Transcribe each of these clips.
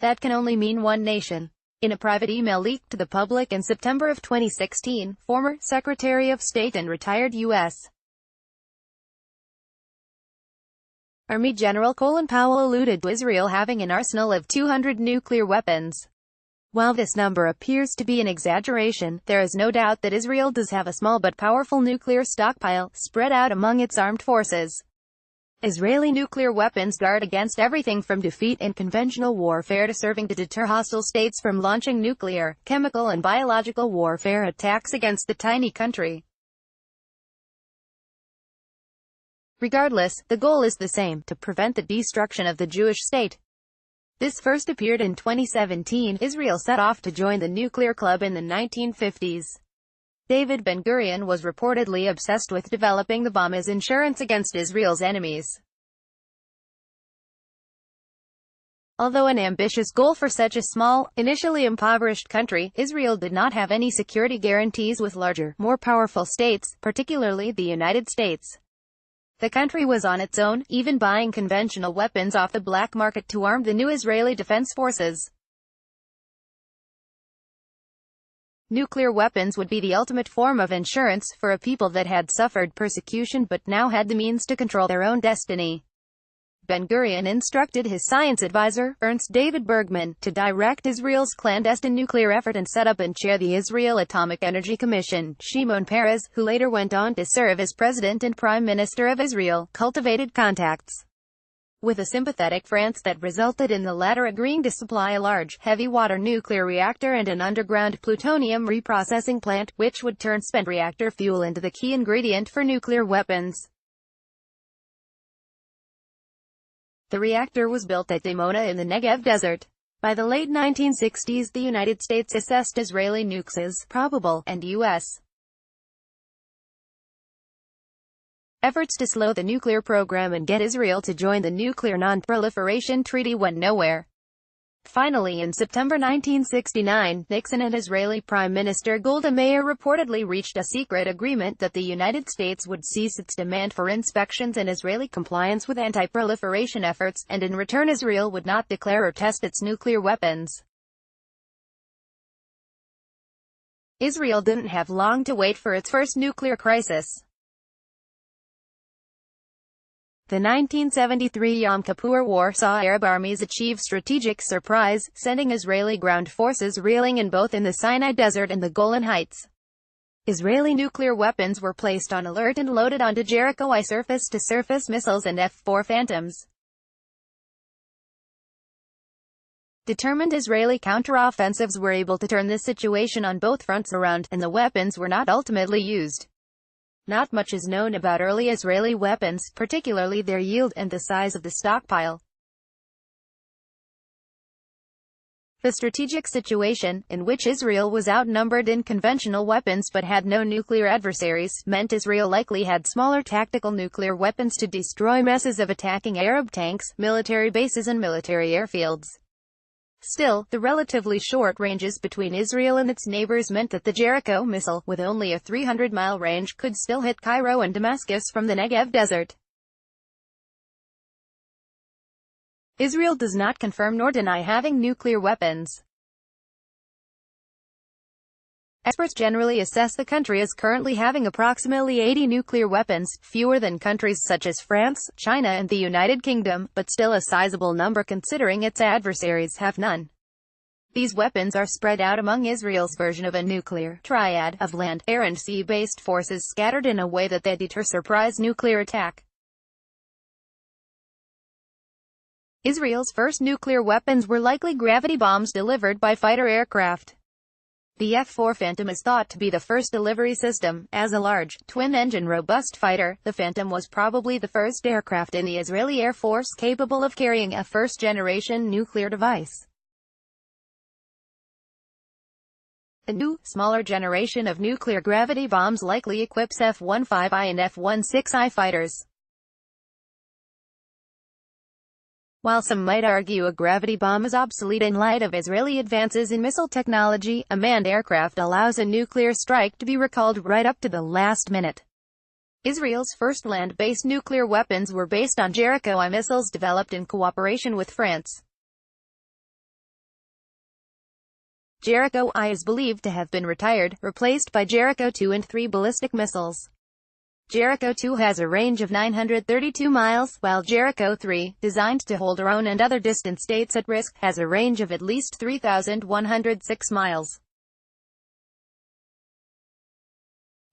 that can only mean one nation. In a private email leaked to the public in September of 2016, former Secretary of State and retired U.S. Army General Colin Powell alluded to Israel having an arsenal of 200 nuclear weapons. While this number appears to be an exaggeration, there is no doubt that Israel does have a small but powerful nuclear stockpile, spread out among its armed forces. Israeli nuclear weapons guard against everything from defeat in conventional warfare to serving to deter hostile states from launching nuclear, chemical and biological warfare attacks against the tiny country. Regardless, the goal is the same: to prevent the destruction of the Jewish state. This first appeared in 2017. Israel set off to join the nuclear club in the 1950s. David Ben-Gurion was reportedly obsessed with developing the bomb as insurance against Israel's enemies. Although an ambitious goal for such a small, initially impoverished country, Israel did not have any security guarantees with larger, more powerful states, particularly the United States. The country was on its own, even buying conventional weapons off the black market to arm the new Israeli Defense Forces. Nuclear weapons would be the ultimate form of insurance for a people that had suffered persecution but now had the means to control their own destiny. Ben-Gurion instructed his science advisor, Ernst David Bergman, to direct Israel's clandestine nuclear effort and set up and chair the Israel Atomic Energy Commission. Shimon Peres, who later went on to serve as President and Prime Minister of Israel, cultivated contacts with a sympathetic France that resulted in the latter agreeing to supply a large, heavy-water nuclear reactor and an underground plutonium reprocessing plant, which would turn spent reactor fuel into the key ingredient for nuclear weapons. The reactor was built at Dimona in the Negev desert. By the late 1960s, the United States assessed Israeli nukes as probable, and U.S. efforts to slow the nuclear program and get Israel to join the Nuclear Non-Proliferation Treaty went nowhere. Finally, in September 1969, Nixon and Israeli Prime Minister Golda Meir reportedly reached a secret agreement that the United States would cease its demand for inspections and Israeli compliance with anti-proliferation efforts, and in return Israel would not declare or test its nuclear weapons. Israel didn't have long to wait for its first nuclear crisis. The 1973 Yom Kippur War saw Arab armies achieve strategic surprise, sending Israeli ground forces reeling in both in the Sinai Desert and the Golan Heights. Israeli nuclear weapons were placed on alert and loaded onto Jericho surface-to-surface missiles and F-4 Phantoms. Determined Israeli counteroffensives were able to turn this situation on both fronts around, and the weapons were not ultimately used. Not much is known about early Israeli weapons, particularly their yield and the size of the stockpile. The strategic situation, in which Israel was outnumbered in conventional weapons but had no nuclear adversaries, meant Israel likely had smaller tactical nuclear weapons to destroy masses of attacking Arab tanks, military bases and military airfields. Still, the relatively short ranges between Israel and its neighbors meant that the Jericho missile, with only a 300-mile range, could still hit Cairo and Damascus from the Negev desert. Israel does not confirm nor deny having nuclear weapons. Experts generally assess the country as currently having approximately 80 nuclear weapons, fewer than countries such as France, China and the United Kingdom, but still a sizable number considering its adversaries have none. These weapons are spread out among Israel's version of a nuclear triad of land, air and sea-based forces scattered in a way that they deter surprise nuclear attack. Israel's first nuclear weapons were likely gravity bombs delivered by fighter aircraft. The F-4 Phantom is thought to be the first delivery system. As a large, twin-engine robust fighter, the Phantom was probably the first aircraft in the Israeli Air Force capable of carrying a first-generation nuclear device. A new, smaller generation of nuclear gravity bombs likely equips F-15I and F-16I fighters. While some might argue a gravity bomb is obsolete in light of Israeli advances in missile technology, a manned aircraft allows a nuclear strike to be recalled right up to the last minute. Israel's first land-based nuclear weapons were based on Jericho I missiles developed in cooperation with France. Jericho-I is believed to have been retired, replaced by Jericho-2 and 3 ballistic missiles. Jericho-2 has a range of 932 miles, while Jericho-3, designed to hold Iran and other distant states at risk, has a range of at least 3,106 miles.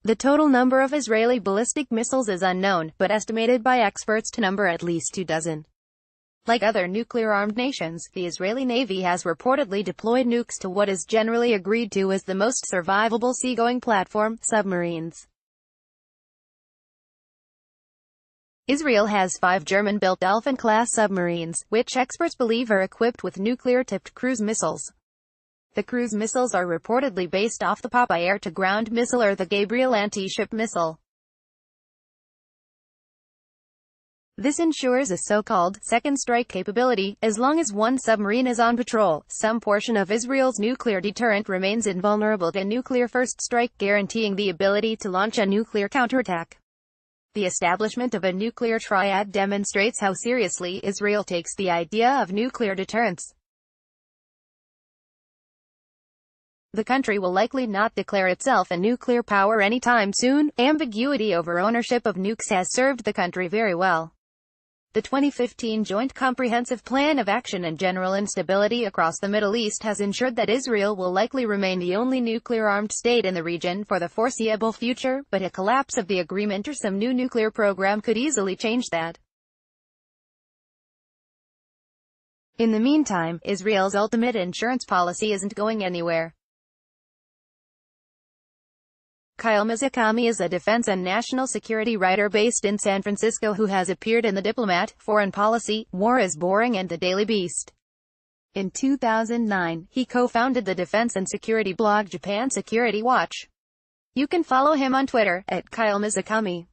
The total number of Israeli ballistic missiles is unknown, but estimated by experts to number at least 24. Like other nuclear-armed nations, the Israeli Navy has reportedly deployed nukes to what is generally agreed to as the most survivable seagoing platform, submarines. Israel has 5 German-built Dolphin-class submarines, which experts believe are equipped with nuclear-tipped cruise missiles. The cruise missiles are reportedly based off the Popeye air-to-ground missile or the Gabriel anti-ship missile. This ensures a so-called second strike capability, as long as one submarine is on patrol. Some portion of Israel's nuclear deterrent remains invulnerable to nuclear first strike, guaranteeing the ability to launch a nuclear counterattack. The establishment of a nuclear triad demonstrates how seriously Israel takes the idea of nuclear deterrence. The country will likely not declare itself a nuclear power anytime soon. Ambiguity over ownership of nukes has served the country very well. The 2015 Joint Comprehensive Plan of Action and general instability across the Middle East has ensured that Israel will likely remain the only nuclear-armed state in the region for the foreseeable future, but a collapse of the agreement or some new nuclear program could easily change that. In the meantime, Israel's ultimate insurance policy isn't going anywhere. Kyle Mizukami is a defense and national security writer based in San Francisco who has appeared in The Diplomat, Foreign Policy, War is Boring and The Daily Beast. In 2009, he co-founded the defense and security blog Japan Security Watch. You can follow him on Twitter, @KyleMizukami.